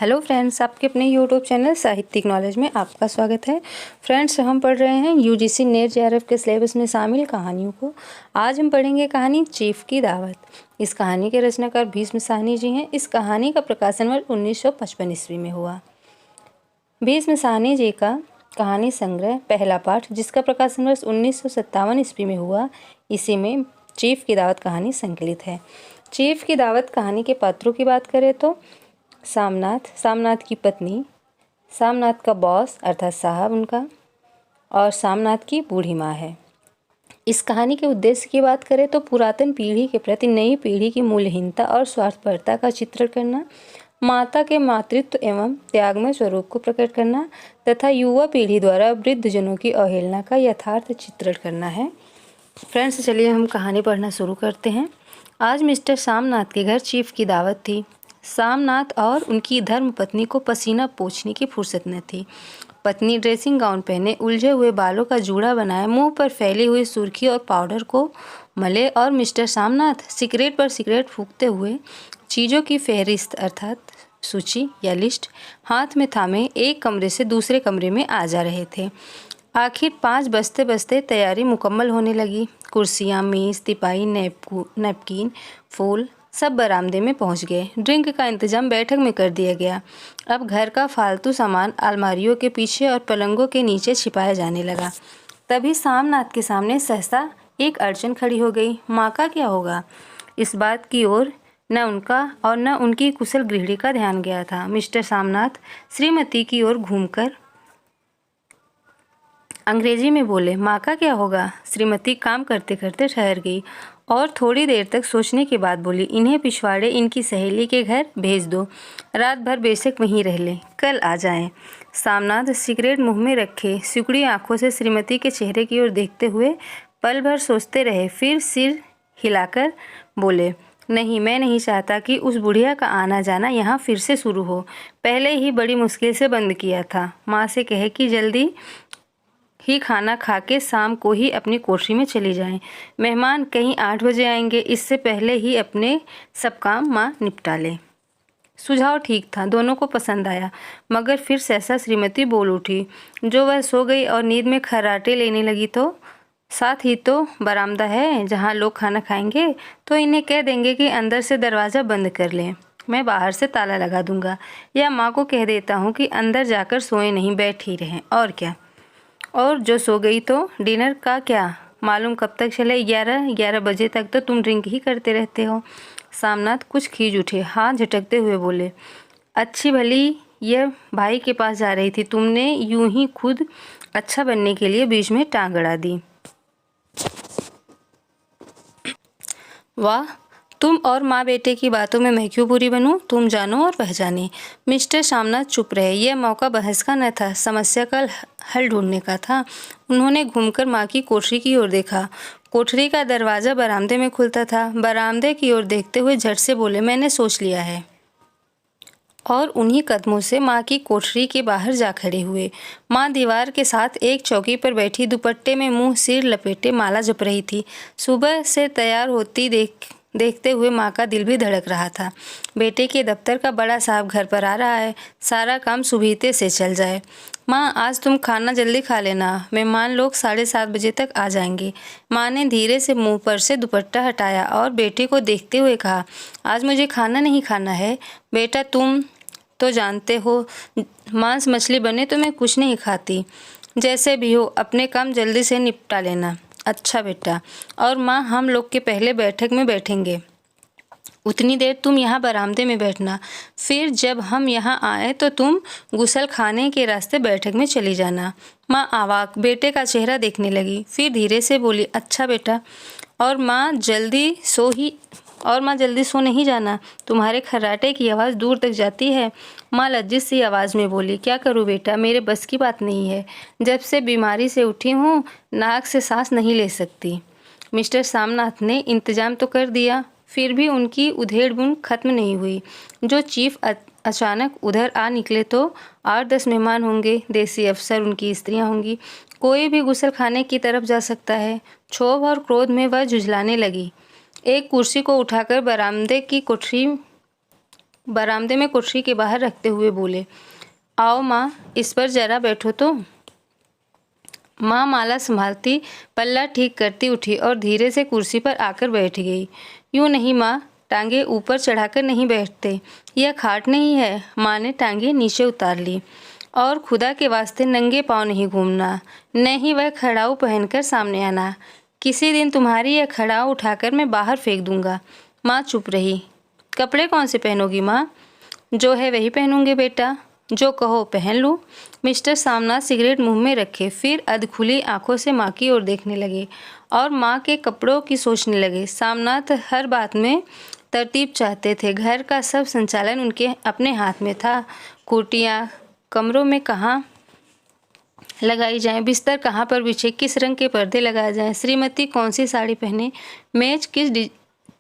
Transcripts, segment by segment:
Hello friends, आपके अपने YouTube channel साहित्यिक नॉलेज में आपका स्वागत है। फ्रेंड्स, हम पढ़ रहे हैं यूजीसी नेट जेआरएफ के सिलेबस में शामिल कहानियों को। आज हम पढ़ेंगे कहानी चीफ की दावत। इस कहानी के रचनाकार भीष्म साहनी जी हैं। इस कहानी का प्रकाशन वर्ष 1955 ईस्वी में हुआ। भीष्म साहनी जी का कहानी संग्रह पहला पाठ, जिसका प्रकाशन वर्ष 1957 ईस्वी में हुआ, इसी में चीफ की दावत कहानी संकलित है। चीफ की दावत कहानी के पात्रों की बात करें तो सामनाथ की पत्नी, सामनाथ का बॉस अर्थात साहब उनका, और सामनाथ की बूढ़ी माँ है। इस कहानी के उद्देश्य की बात करें तो पुरातन पीढ़ी के प्रति नई पीढ़ी की मूल्यहीनता और स्वार्थपरता का चित्रण करना, माता के मातृत्व एवं त्यागमय स्वरूप को प्रकट करना तथा युवा पीढ़ी द्वारा वृद्धजनों की अवहेलना का यथार्थ चित्रण करना है। फ्रेंड्स, चलिए हम कहानी पढ़ना शुरू करते हैं। आज मिस्टर सामनाथ के घर चीफ की दावत थी। सामनाथ और उनकी धर्मपत्नी को पसीना पोंछने की फुर्सत न थी। पत्नी ड्रेसिंग गाउन पहने, उलझे हुए बालों का जूड़ा बनाए, मुंह पर फैली हुई सुर्खी और पाउडर को मले, और मिस्टर सामनाथ सिगरेट पर सिगरेट फूंकते हुए चीज़ों की फहरिस्त अर्थात सूची या लिस्ट हाथ में थामे एक कमरे से दूसरे कमरे में आ जा रहे थे। आखिर 5 बजते बजते तैयारी मुकम्मल होने लगी। कुर्सियाँ, मेज़, तिपाई, नैपकिन, फूल सब बरामदे में पहुंच गए। ड्रिंक का इंतजाम बैठक में कर दिया गया। अब घर का फालतू सामान अलमारियों के पीछे और पलंगों के नीचे छिपाया जाने लगा। तभी सामनाथ के सामने सहसा एक अड़चन खड़ी हो गई। माँ का क्या होगा, इस बात की ओर न उनका और न उनकी कुशल गृहिणी का ध्यान गया था। मिस्टर सामनाथ श्रीमती की ओर घूमकर अंग्रेजी में बोले, माँ का क्या होगा। श्रीमती काम करते करते ठहर गई और थोड़ी देर तक सोचने के बाद बोली, इन्हें पिछवाड़े इनकी सहेली के घर भेज दो। रात भर बेशक वहीं रह लें, कल आ जाएं। सामनाथ सिगरेट मुंह में रखे सिकुड़ी आंखों से श्रीमती के चेहरे की ओर देखते हुए पल भर सोचते रहे। फिर सिर हिलाकर बोले, नहीं, मैं नहीं चाहता कि उस बुढ़िया का आना जाना यहाँ फिर से शुरू हो। पहले ही बड़ी मुश्किल से बंद किया था। माँ से कहे कि जल्दी ही खाना खा के शाम को ही अपनी कोठरी में चली जाएं। मेहमान कहीं 8 बजे आएंगे, इससे पहले ही अपने सब काम माँ निपटा ले। सुझाव ठीक था, दोनों को पसंद आया, मगर फिर सहसा श्रीमती बोल उठी। जो वह सो गई और नींद में खर्राटे लेने लगी तो साथ ही तो बरामदा है जहाँ लोग खाना खाएंगे, तो इन्हें कह देंगे कि अंदर से दरवाज़ा बंद कर लें, मैं बाहर से ताला लगा दूंगा, या माँ को कह देता हूँ कि अंदर जाकर सोए नहीं, बैठ ही रहें, और क्या। और जो सो गई तो डिनर का क्या मालूम कब तक चले, 11 बजे तक तो तुम ड्रिंक ही करते रहते हो। सामनाथ कुछ खींच उठे, हाथ झटकते हुए बोले, अच्छी भली यह भाई के पास जा रही थी, तुमने यूं ही खुद अच्छा बनने के लिए बीच में टांग अड़ा दी। वाह, तुम और माँ बेटे की बातों में मैं क्यों बुरी बनूं, तुम जानो और पहचाने। मिस्टर सामनाथ चुप रहे। यह मौका बहस का न था, समस्या का हल ढूंढने का था। उन्होंने घूमकर माँ की कोठरी की ओर देखा। कोठरी का दरवाज़ा बरामदे में खुलता था। बरामदे की ओर देखते हुए झट से बोले, मैंने सोच लिया है, और उन्हीं कदमों से माँ की कोठरी के बाहर जा खड़े हुए। माँ दीवार के साथ एक चौकी पर बैठी दुपट्टे में मुंह सिर लपेटे माला जप रही थी। सुबह से तैयार होती देखते हुए माँ का दिल भी धड़क रहा था। बेटे के दफ्तर का बड़ा साहब घर पर आ रहा है, सारा काम सुबीते से चल जाए। माँ, आज तुम खाना जल्दी खा लेना, मेहमान लोग 7:30 बजे तक आ जाएंगे। माँ ने धीरे से मुंह पर से दुपट्टा हटाया और बेटे को देखते हुए कहा, आज मुझे खाना नहीं खाना है बेटा, तुम तो जानते हो मांस मछली बने तो मैं कुछ नहीं खाती। जैसे भी हो अपने काम जल्दी से निपटा लेना। अच्छा बेटा। और माँ, हम लोग के पहले बैठक में बैठेंगे, उतनी देर तुम यहाँ बरामदे में बैठना, फिर जब हम यहाँ आए तो तुम गुसल खाने के रास्ते बैठक में चली जाना। माँ आवाक बेटे का चेहरा देखने लगी, फिर धीरे से बोली, अच्छा बेटा। और माँ जल्दी सो नहीं जाना, तुम्हारे खर्राटे की आवाज़ दूर तक जाती है। माँ लज्जित सी आवाज़ में बोली, क्या करूँ बेटा, मेरे बस की बात नहीं है, जब से बीमारी से उठी हूँ नाक से सांस नहीं ले सकती। मिस्टर सामनाथ ने इंतजाम तो कर दिया, फिर भी उनकी उधेड़-बुन खत्म नहीं हुई। जो चीफ अचानक उधर आ निकले तो 8-10 मेहमान होंगे, देसी अफसर, उनकी स्त्रियां होंगी, कोई भी गुसल खाने की तरफ जा सकता है। क्षोभ और क्रोध में वह झुंझलाने लगी। एक कुर्सी को उठाकर बरामदे की कोठरी बरामदे में कुर्सी के बाहर रखते हुए बोले, आओ माँ, इस पर जरा बैठो तो। माँ माला संभालती पल्ला ठीक करती उठी और धीरे से कुर्सी पर आकर बैठ गई। यूँ नहीं माँ, टांगे ऊपर चढ़ाकर नहीं बैठते, यह खाट नहीं है। माँ ने टांगे नीचे उतार ली। और खुदा के वास्ते नंगे पाँव नहीं घूमना, न ही वह खड़ाऊ पहनकर सामने आना। किसी दिन तुम्हारी यह खड़ाऊ उठाकर मैं बाहर फेंक दूंगा। माँ चुप रही। कपड़े कौन से पहनोगी माँ? जो है वही पहनूंगी बेटा, जो कहो पहन लूँ। मिस्टर सामनाथ सिगरेट मुंह में रखे फिर अधखुली आंखों से माँ की ओर देखने लगे और माँ के कपड़ों की सोचने लगे। सामनाथ हर बात में तरतीब चाहते थे। घर का सब संचालन उनके अपने हाथ में था। कुर्टियाँ कमरों में कहाँ लगाई जाएं, बिस्तर कहाँ पर बिछे, किस रंग के पर्दे लगाए जाएं, श्रीमती कौन सी साड़ी पहने, मेज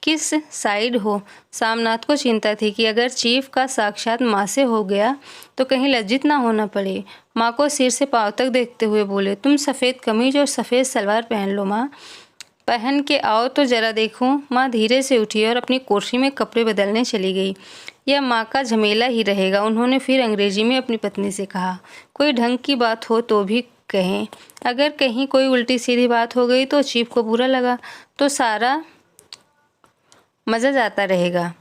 किस साइड हो। सामनाथ को चिंता थी कि अगर चीफ का साक्षात माँ से हो गया तो कहीं लज्जित ना होना पड़े। माँ को सिर से पाँव तक देखते हुए बोले, तुम सफ़ेद कमीज और सफ़ेद सलवार पहन लो माँ, पहन के आओ तो जरा देखूं। माँ धीरे से उठी और अपनी कोठरी में कपड़े बदलने चली गई। यह माँ का झमेला ही रहेगा। उन्होंने फिर अंग्रेजी में अपनी पत्नी से कहा, कोई ढंग की बात हो तो भी कहें, अगर कहीं कोई उल्टी सीधी बात हो गई तो चीफ को बुरा लगा तो सारा मज़ा जाता रहेगा।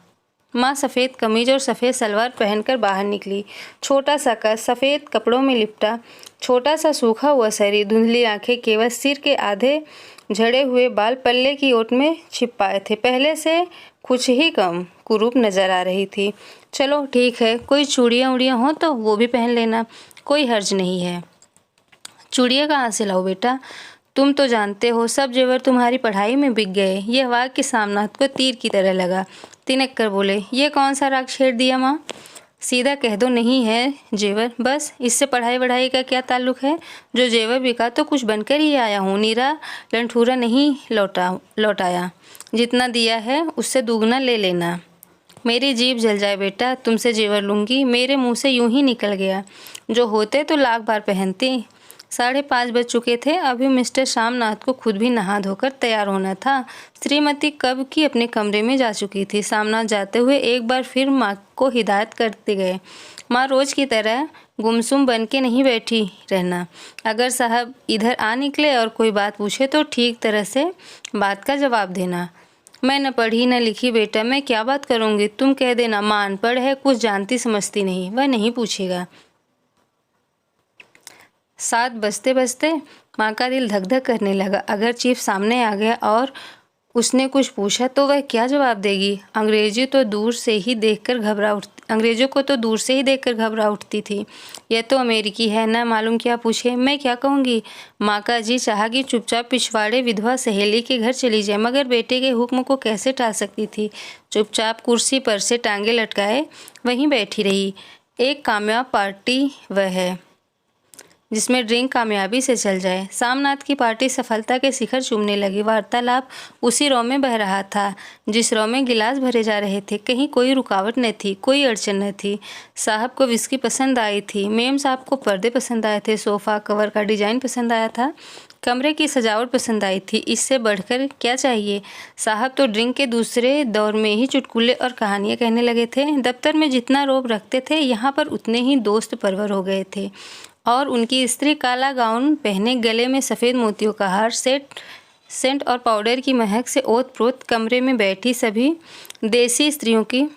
माँ सफ़ेद कमीज और सफ़ेद सलवार पहनकर बाहर निकली। छोटा सा कद, सफ़ेद कपड़ों में लिपटा छोटा सा सूखा हुआ शरीर, धुंधली आंखें, केवल सिर के आधे झड़े हुए बाल पल्ले की ओट में छिपाए थे। पहले से कुछ ही कम कुरूप नजर आ रही थी। चलो ठीक है, कोई चूड़ियाँ उड़ियाँ हो तो वो भी पहन लेना, कोई हर्ज नहीं है। चूड़ियाँ कहाँ से लाओ बेटा? तुम तो जानते हो सब जेवर तुम्हारी पढ़ाई में बिक गए। यह वाक्य सामनाथ को तीर की तरह लगा। तिनक कर बोले, ये कौन सा राग छेड़ दिया माँ? सीधा कह दो नहीं है जेवर, बस। इससे पढ़ाई वढ़ाई का क्या ताल्लुक है? जो जेवर बिका तो कुछ बनकर ही आया हूँ, नीरा लंठूरा नहीं लौटाया। जितना दिया है उससे दुगना ले लेना। मेरी जीभ जल जाए बेटा, तुमसे जेवर लूँगी, मेरे मुँह से यूं ही निकल गया। जो होते तो लाख बार पहनती। 5:30 बज चुके थे। अभी मिस्टर श्यामनाथ को खुद भी नहा धोकर तैयार होना था। श्रीमती कब की अपने कमरे में जा चुकी थी। सामनाथ जाते हुए एक बार फिर माँ को हिदायत करते गए, माँ रोज की तरह गुमसुम बन के नहीं बैठी रहना। अगर साहब इधर आ निकले और कोई बात पूछे तो ठीक तरह से बात का जवाब देना। मैं न पढ़ी न लिखी बेटा, मैं क्या बात करूँगी? तुम कह देना माँ अनपढ़ है, कुछ जानती समझती नहीं, वह नहीं पूछेगा। 7 बजते बजते माँ का दिल धक धक करने लगा। अगर चीफ सामने आ गया और उसने कुछ पूछा तो वह क्या जवाब देगी? अंग्रेजों को तो दूर से ही देखकर घबरा उठती थी। यह तो अमेरिकी है, ना मालूम क्या पूछे। मैं क्या कहूँगी? माँ का जी चाहा कि चुपचाप पिछवाड़े विधवा सहेली के घर चली जाए, मगर बेटे के हुक्म को कैसे टाल सकती थी। चुपचाप कुर्सी पर से टांगे लटकाए वहीं बैठी रही। एक कामयाब पार्टी वह है जिसमें ड्रिंक कामयाबी से चल जाए। सामनाथ की पार्टी सफलता के शिखर चूमने लगी। वार्तालाप उसी रौ में बह रहा था जिस रौ में गिलास भरे जा रहे थे। कहीं कोई रुकावट न थी, कोई अड़चन न थी। साहब को विस्की पसंद आई थी, मेम साहब को पर्दे पसंद आए थे, सोफ़ा कवर का डिजाइन पसंद आया था, कमरे की सजावट पसंद आई थी। इससे बढ़कर क्या चाहिए? साहब तो ड्रिंक के दूसरे दौर में ही चुटकुले और कहानियाँ कहने लगे थे। दफ्तर में जितना रोब रखते थे यहाँ पर उतने ही दोस्त परवर हो गए थे। और उनकी स्त्री काला गाउन पहने, गले में सफ़ेद मोतियों का हार, सेंट और पाउडर की महक से ओत-प्रोत कमरे में बैठी सभी देसी स्त्रियों की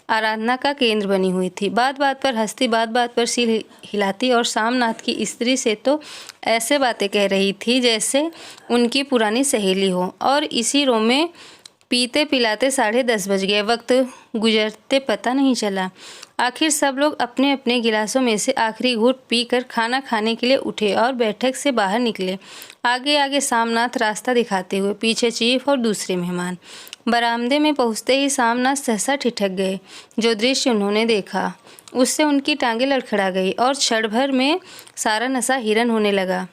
आराधना का केंद्र बनी हुई थी। बात बात पर हंसती, बात बात पर सिर हिलाती और सामनाथ की स्त्री से तो ऐसे बातें कह रही थी जैसे उनकी पुरानी सहेली हो। और इसी रो में पीते पिलाते 10:30 बज गए। वक्त गुजरते पता नहीं चला। आखिर सब लोग अपने अपने गिलासों में से आखिरी घूंट पीकर खाना खाने के लिए उठे और बैठक से बाहर निकले। आगे आगे सामनाथ रास्ता दिखाते हुए, पीछे चीफ और दूसरे मेहमान। बरामदे में पहुंचते ही सामनाथ सहसा ठिठक गए। जो दृश्य उन्होंने देखा उससे उनकी टांगें लड़खड़ा गई और क्षण भर में सारा नशा हिरन होने लगा।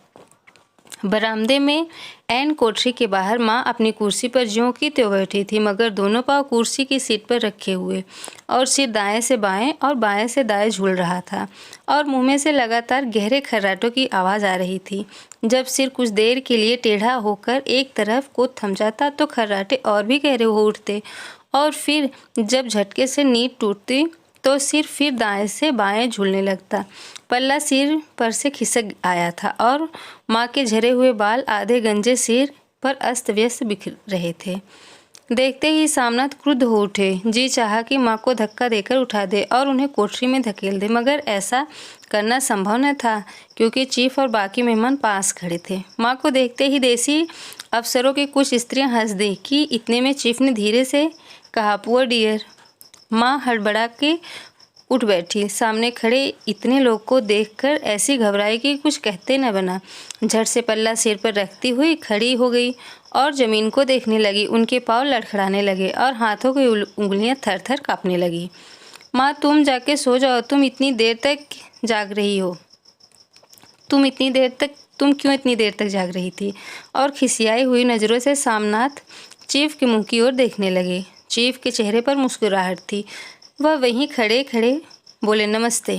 बरामदे में एन कोठरी के बाहर माँ अपनी कुर्सी पर ज्यों की त्यों बैठी थी, मगर दोनों पाँव कुर्सी की सीट पर रखे हुए और सिर दाएं से बाएं और बाएं से दाएं झूल रहा था और मुंह में से लगातार गहरे खर्राटों की आवाज़ आ रही थी। जब सिर कुछ देर के लिए टेढ़ा होकर एक तरफ को थम जाता तो खर्राटे और भी गहरे हो उठते और फिर जब झटके से नींद टूटती तो सिर फिर दाएं से बाएं झूलने लगता। पल्ला सिर पर से खिसक आया था और माँ के झरे हुए बाल आधे गंजे सिर पर अस्त व्यस्त बिखर रहे थे। देखते ही सामनाथ क्रुद्ध हो उठे। जी चाहा कि माँ को धक्का देकर उठा दे और उन्हें कोठरी में धकेल दे, मगर ऐसा करना संभव न था क्योंकि चीफ और बाकी मेहमान पास खड़े थे। माँ को देखते ही देसी अफसरों की कुछ स्त्रियां हंस दी कि इतने में चीफ ने धीरे से कहा, पुअर डियर। माँ हड़बड़ा के उठ बैठी। सामने खड़े इतने लोग को देखकर ऐसी घबराई कि कुछ कहते न बना। झट से पल्ला सिर पर रखती हुई खड़ी हो गई और ज़मीन को देखने लगी। उनके पाँव लड़खड़ाने लगे और हाथों की उंगलियां थर थर काँपने लगी। माँ, तुम जाके सो जाओ। तुम इतनी देर तक जाग रही हो। तुम क्यों इतनी देर तक जाग रही थी? और खिसियाई हुई नज़रों से सामनाथ चीफ के मुंह की ओर देखने लगे। चीफ के चेहरे पर मुस्कुराहट थी। वह वहीं खड़े खड़े बोले, नमस्ते।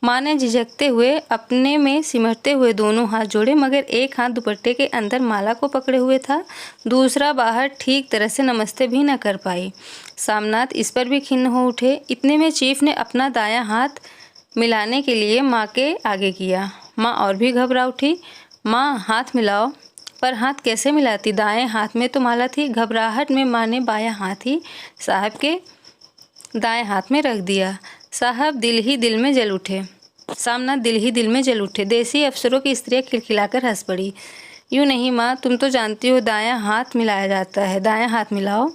माँ ने झिझकते हुए अपने में सिमटते हुए दोनों हाथ जोड़े, मगर एक हाथ दुपट्टे के अंदर माला को पकड़े हुए था, दूसरा बाहर ठीक तरह से नमस्ते भी न कर पाई। सामनाथ इस पर भी खिन्न हो उठे। इतने में चीफ ने अपना दायां हाथ मिलाने के लिए माँ के आगे किया। माँ और भी घबरा उठी। माँ, हाथ मिलाओ। पर हाथ कैसे मिलाती? दाएं हाथ में तो माला थी। घबराहट में माँ ने बायां हाथ ही साहब के दाएं हाथ में रख दिया। साहब दिल ही दिल में जल उठे। सामनाथ दिल ही दिल में जल उठे। देसी अफसरों की स्त्रियां खिलखिलाकर हंस पड़ी। यूँ नहीं माँ, तुम तो जानती हो दायां हाथ मिलाया जाता है, दायां हाथ मिलाओ।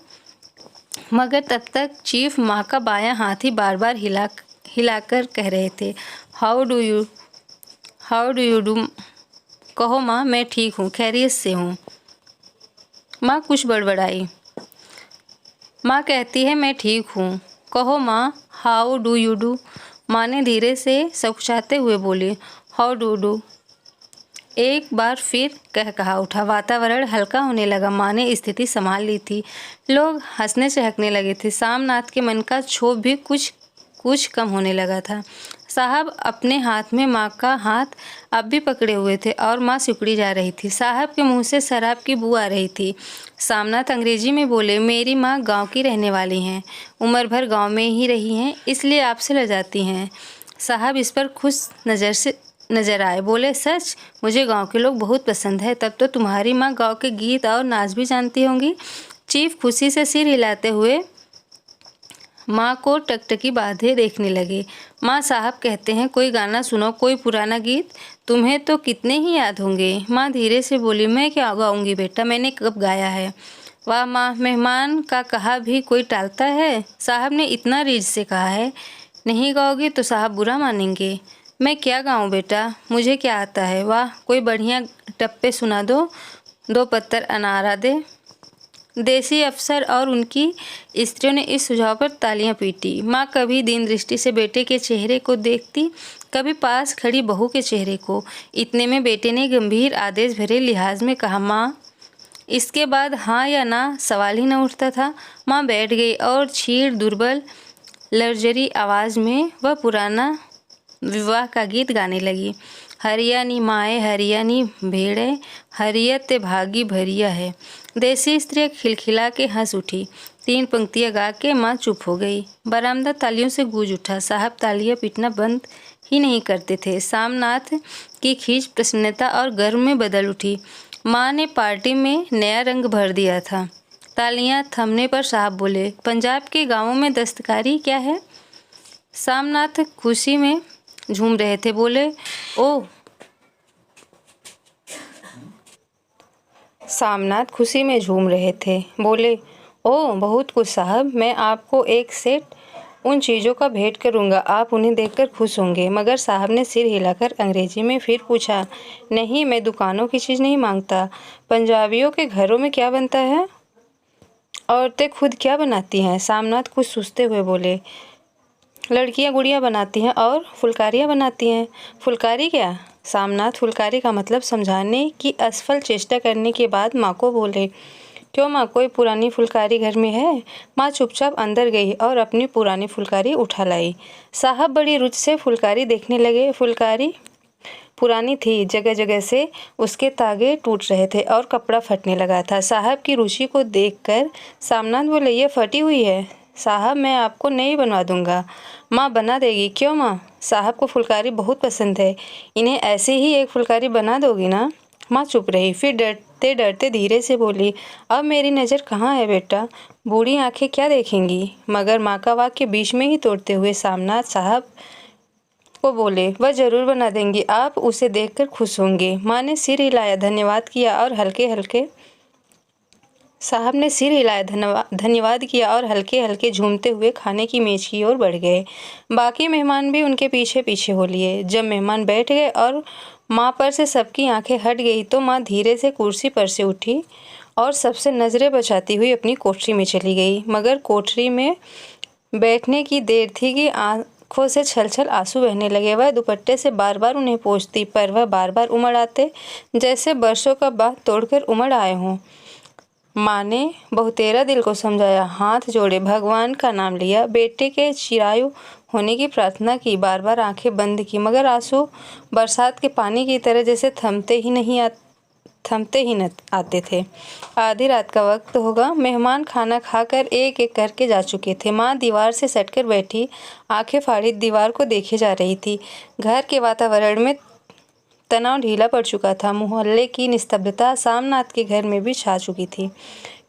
मगर तब तक चीफ माँ का बायां हाथ ही बार बार हिलाकर कह रहे थे, हाउ डू यू डू। कहो माँ, मैं ठीक हूँ, खैरियत से हूँ। माँ कुछ बड़बड़ाई। माँ कहती है मैं ठीक हूँ। कहो माँ, हाउ डू यू डू। माँ ने धीरे से सकुचाते हुए बोली, हाउ डू डू। एक बार फिर कहा उठा। वातावरण हल्का होने लगा। माँ ने स्थिति संभाल ली थी। लोग हंसने चहकने लगे थे। सामनाथ के मन का क्षोभ भी कुछ कम होने लगा था। साहब अपने हाथ में माँ का हाथ अब भी पकड़े हुए थे और माँ सिकुड़ी जा रही थी। साहब के मुंह से शराब की बू आ रही थी। सामनाथ अंग्रेजी में बोले, मेरी माँ गांव की रहने वाली हैं, उम्र भर गांव में ही रही हैं, इसलिए आपसे लजाती हैं। साहब इस पर खुश नज़र आए। बोले, सच? मुझे गांव के लोग बहुत पसंद है। तब तो तुम्हारी माँ गांव के गीत और नाच भी जानती होंगी। चीफ खुशी से सिर हिलाते हुए माँ को टकटकी बांधे देखने लगे। माँ, साहब कहते हैं कोई गाना सुनो, कोई पुराना गीत। तुम्हें तो कितने ही याद होंगे। माँ धीरे से बोली, मैं क्या गाऊंगी बेटा, मैंने कब गाया है। वाह माँ, मेहमान का कहा भी कोई टालता है। साहब ने इतना रीझ से कहा है, नहीं गाओगी तो साहब बुरा मानेंगे। मैं क्या गाऊं बेटा, मुझे क्या आता है। वाह, कोई बढ़िया टप्पे सुना दो, 2 पत्तर अनारा दे। देसी अफसर और उनकी स्त्रियों ने इस सुझाव पर तालियां पीटी। माँ कभी दीन दृष्टि से बेटे के चेहरे को देखती, कभी पास खड़ी बहू के चेहरे को। इतने में बेटे ने गंभीर आदेश भरे लिहाज में कहा, माँ। इसके बाद हाँ या ना सवाल ही न उठता था। माँ बैठ गई और क्षीण दुर्बल लर्जरी आवाज़ में वह पुराना विवाह का गीत गाने लगी। हरियाणी माए हरियाणी भेड़े, हरियत भागी भरिया है। देसी स्त्री खिलखिला के हंस उठी। 3 पंक्तियां गा के माँ चुप हो गई। बरामदा तालियों से गूंज उठा। साहब तालियां पीटना बंद ही नहीं करते थे। सामनाथ की खींच प्रसन्नता और गर्व में बदल उठी। माँ ने पार्टी में नया रंग भर दिया था। तालियां थमने पर साहब बोले, पंजाब के गांवों में दस्तकारी क्या है? सामनाथ खुशी में झूम रहे थे। बोले, ओ। सामनाथ खुशी में झूम रहे थे। बोले, ओ बहुत कुछ साहब। मैं आपको एक सेट उन चीज़ों का भेंट करूंगा, आप उन्हें देखकर खुश होंगे। मगर साहब ने सिर हिलाकर अंग्रेजी में फिर पूछा, नहीं, मैं दुकानों की चीज़ नहीं मांगता। पंजाबियों के घरों में क्या बनता है? औरतें खुद क्या बनाती हैं? सामनाथ कुछ सोचते हुए बोले, लड़कियां गुड़ियां बनाती हैं और फुलकारियां बनाती हैं। फुलकारी क्या? सामनाथ फुलकारी का मतलब समझाने की असफल चेष्टा करने के बाद माँ को बोले, क्यों माँ, कोई पुरानी फुलकारी घर में है? माँ चुपचाप अंदर गई और अपनी पुरानी फुलकारी उठा लाई। साहब बड़ी रुचि से फुलकारी देखने लगे। पुरानी थी, जगह जगह से उसके तागे टूट रहे थे और कपड़ा फटने लगा था। साहब की रुचि को देखकर सामनाथ बोले, ये फटी हुई है साहब, मैं आपको नई बनवा दूंगा। माँ बना देगी? क्यों माँ, साहब को फुलकारी बहुत पसंद है, इन्हें ऐसे ही एक फुलकारी बना दोगी ना? माँ चुप रही, फिर डरते डरते धीरे से बोली, अब मेरी नज़र कहाँ है बेटा, बूढ़ी आंखें क्या देखेंगी? मगर माँ का वाक्य बीच में ही तोड़ते हुए सामनाथ साहब को बोले, वह जरूर बना देंगी, आप उसे देखकर खुश होंगे। माँ ने सिर हिलाया, धन्यवाद किया और हल्के हल्के साहब ने सिर हिलाया, धन्यवाद किया और हल्के हल्के झूमते हुए खाने की मेज की ओर बढ़ गए। बाकी मेहमान भी उनके पीछे पीछे हो लिए। जब मेहमान बैठ गए और माँ पर से सबकी आंखें हट गई तो माँ धीरे से कुर्सी पर से उठी और सबसे नज़रें बचाती हुई अपनी कोठरी में चली गई। मगर कोठरी में बैठने की देर थी कि आँखों से छल छल आंसू बहने लगे। वह दुपट्टे से बार बार उन्हें पोंछती, पर वह बार बार उमड़ आते, जैसे बरसों का बांध तोड़कर उमड़ आए हों। माँ ने बहुतेरा दिल को समझाया, हाथ जोड़े, भगवान का नाम लिया, बेटे के चिरायु होने की प्रार्थना की, बार बार आंखें बंद की, मगर आंसू बरसात के पानी की तरह जैसे थमते ही न आते थे। आधी रात का वक्त होगा। मेहमान खाना खाकर एक एक करके जा चुके थे। माँ दीवार से सटकर बैठी, आंखें फाड़ी दीवार को देखे जा रही थी। घर के वातावरण में तनाव ढीला पड़ चुका था। मोहल्ले की निस्तब्धता सामनाथ के घर में भी छा चुकी थी।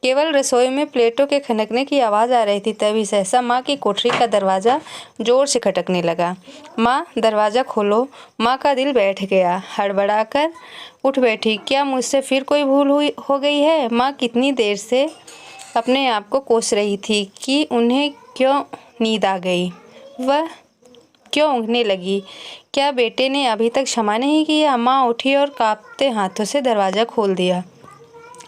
केवल रसोई में प्लेटों के खनकने की आवाज़ आ रही थी। तभी सहसा माँ की कोठरी का दरवाज़ा जोर से खटकने लगा। माँ, दरवाज़ा खोलो। माँ का दिल बैठ गया, हड़बड़ाकर उठ बैठी। क्या मुझसे फिर कोई भूल हो गई है? माँ कितनी देर से अपने आप को कोस रही थी कि उन्हें क्यों नींद आ गई, वह क्यों ऊँघने लगी। क्या बेटे ने अभी तक क्षमा नहीं किया? माँ उठी और कांपते हाथों से दरवाज़ा खोल दिया।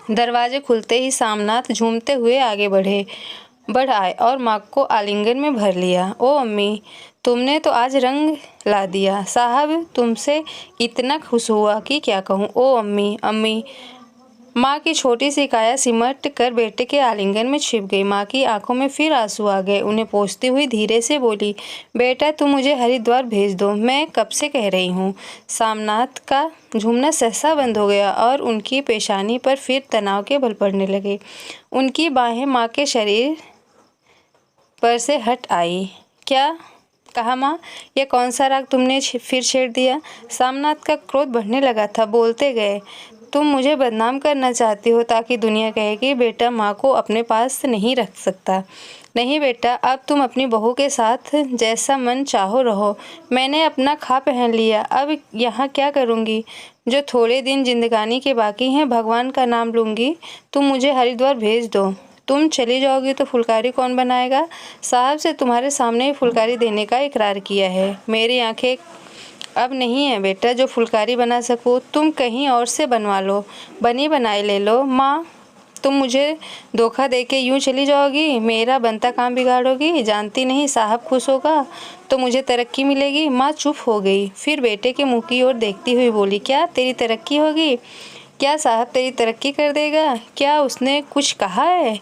दरवाजे खुलते ही सामनाथ झूमते हुए आगे बढ़ आए और माँ को आलिंगन में भर लिया। ओ अम्मी, तुमने तो आज रंग ला दिया। साहब तुमसे इतना खुश हुआ कि क्या कहूँ। ओ अम्मी, अम्मी। माँ की छोटी सी काया सिमट कर बेटे के आलिंगन में छिप गई। माँ की आंखों में फिर आंसू आ गए। उन्हें पोंछती हुई धीरे से बोली, बेटा तुम मुझे हरिद्वार भेज दो, मैं कब से कह रही हूँ। सामनाथ का झूमना सहसा बंद हो गया और उनकी पेशानी पर फिर तनाव के बल पड़ने लगे। उनकी बाहें माँ के शरीर पर से हट आई। क्या कहा माँ, यह कौन सा राग तुमने फिर छेड़ दिया? सामनाथ का क्रोध बढ़ने लगा था। बोलते गए, तुम मुझे बदनाम करना चाहती हो ताकि दुनिया कहे कि बेटा माँ को अपने पास नहीं रख सकता। नहीं बेटा, अब तुम अपनी बहू के साथ जैसा मन चाहो रहो। मैंने अपना खा पहन लिया, अब यहाँ क्या करूँगी? जो थोड़े दिन जिंदगानी के बाकी हैं, भगवान का नाम लूँगी। तुम मुझे हरिद्वार भेज दो। तुम चली जाओगी तो फुलकारी कौन बनाएगा? साहब से तुम्हारे सामने ही फुलकारी देने का इकरार किया है। मेरी आंखें अब नहीं है बेटा जो फुलकारी बना सकूँ। तुम कहीं और से बनवा लो, बनी बनाई ले लो। माँ, तुम मुझे धोखा देके यूँ चली जाओगी, मेरा बनता काम बिगाड़ोगी। जानती नहीं साहब खुश होगा तो मुझे तरक्की मिलेगी। माँ चुप हो गई, फिर बेटे के मुँह की ओर देखती हुई बोली, क्या तेरी तरक्की होगी? क्या साहब तेरी तरक्की कर देगा? क्या उसने कुछ कहा है?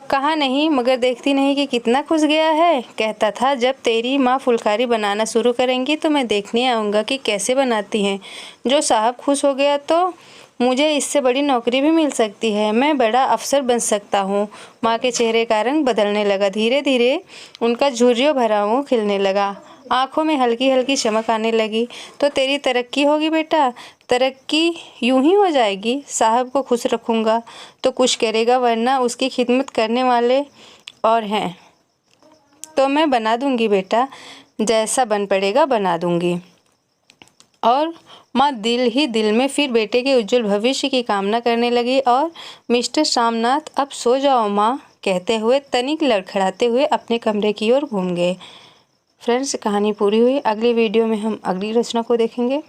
कहा नहीं, मगर देखती नहीं कि कितना खुश गया है। कहता था जब तेरी माँ फुलकारी बनाना शुरू करेंगी तो मैं देखने आऊँगा कि कैसे बनाती हैं। जो साहब खुश हो गया तो मुझे इससे बड़ी नौकरी भी मिल सकती है, मैं बड़ा अफसर बन सकता हूँ। माँ के चेहरे का रंग बदलने लगा। धीरे धीरे उनका झुर्रियों भरा मुँह खिलने लगा, आँखों में हल्की हल्की चमक आने लगी। तो तेरी तरक्की होगी बेटा, तरक्की यूं ही हो जाएगी। साहब को खुश रखूँगा तो कुछ करेगा, वरना उसकी खिदमत करने वाले और हैं तो मैं बना दूँगी बेटा, जैसा बन पड़ेगा बना दूँगी। और माँ दिल ही दिल में फिर बेटे के उज्जवल भविष्य की कामना करने लगी। और मिस्टर सामनाथ अब सो जाओ माँ कहते हुए तनिक लड़खड़ाते हुए अपने कमरे की ओर घूम गए। फ्रेंड्स, कहानी पूरी हुई। अगली वीडियो में हम अगली रचना को देखेंगे।